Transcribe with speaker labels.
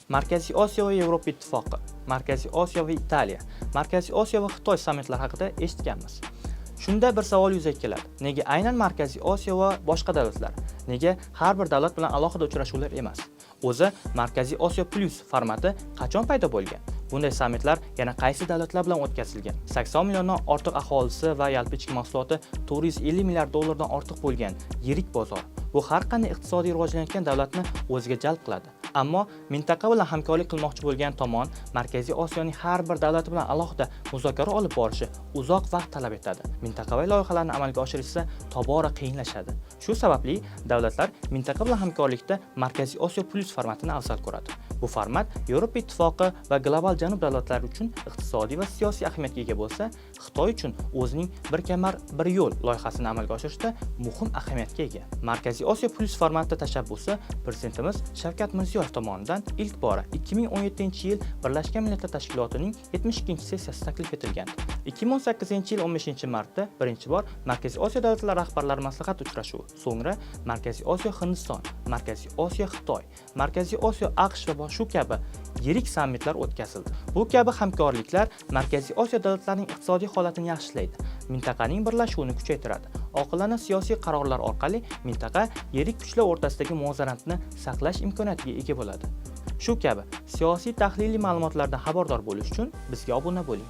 Speaker 1: Markaziy Osiyo va Yevropa Ittifoqi, Markaziy Osiyo va Italiya, Markaziy Osiyo va Xitoy sammitlari haqida eshitganmiz. Shunda bir savol yuzaga keladi. Nega aynan Markaziy Osiyo va boshqa davlatlar? Nega har bir davlat bilan alohida uchrashuvlar emas? O'zi Markaziy Osiyo plus formati qachon paydo bo'lgan? Bunday sammitlar yana qaysi davlatlar bilan o'tkazilgan? 80 milliondan ortiq aholisi va yalpi ichki mahsuloti 450 milliard dollardan ortiq bo'lgan yirik bozor. Bu har qanday iqtisodiy rivojlanayotgan davlatni o'ziga jalb qiladi. Ammo mintaqa bilan hamkorlik qilmoqchi bo'lgan tomon Markaziy Osiyoning har bir davlati bilan alohida muzokara olib borishi uzoq vaqt talab etadi. Mintaqaviy loyihalarni amalga oshirishsa tobora qiyinlashadi. Shu sababli davlatlar mintaqa bilan hamkorlikda Markaziy Osiyo plus formatini afzal ko'radi. Bu format Yevropa Ittifoqi va global janub davlatlari uchun iqtisodiy va siyosiy ahamiyatga ega bo'lsa, Xitoy uchun o'zining bir kamar bir yo'l loyihasini amalga oshirishda muhim ahamiyatga ega. Markaziy Osiyo plus formati tashabbusi Prezidentimiz Shavkat Mirziyoyev tomonidan ilk bora 2017-yil Birlashgan Millatlar Tashkilotining 72-sessiyasida taklif etilgan. 2018-yil 15-martda birinchi bor Markaziy Osiyo davlatlari rahbarlari maslahat uchrashuvi, so'ngra Markaziy Osiyo Hindiston, Markaziy Osiyo Xitoy, Markaziy Osiyo AQSh va shu kabi yirik sammitlar o'tkazildi. Bu kabi hamkorliklar Markaziy Osiyo davlatlarining iqtisodiy holatini yaxshilaydi, mintaqaning birlashuvini kuchaytiradi. Oqilona siyosiy qarorlar orqali mintaqa yirik kuchlar o'rtasidagi muvozanatni saqlash imkoniyatiga ega bo'ladi. Shu kabi siyosiy tahliliy ma'lumotlardan xabardor bo'lish uchun bizga obuna bo'ling.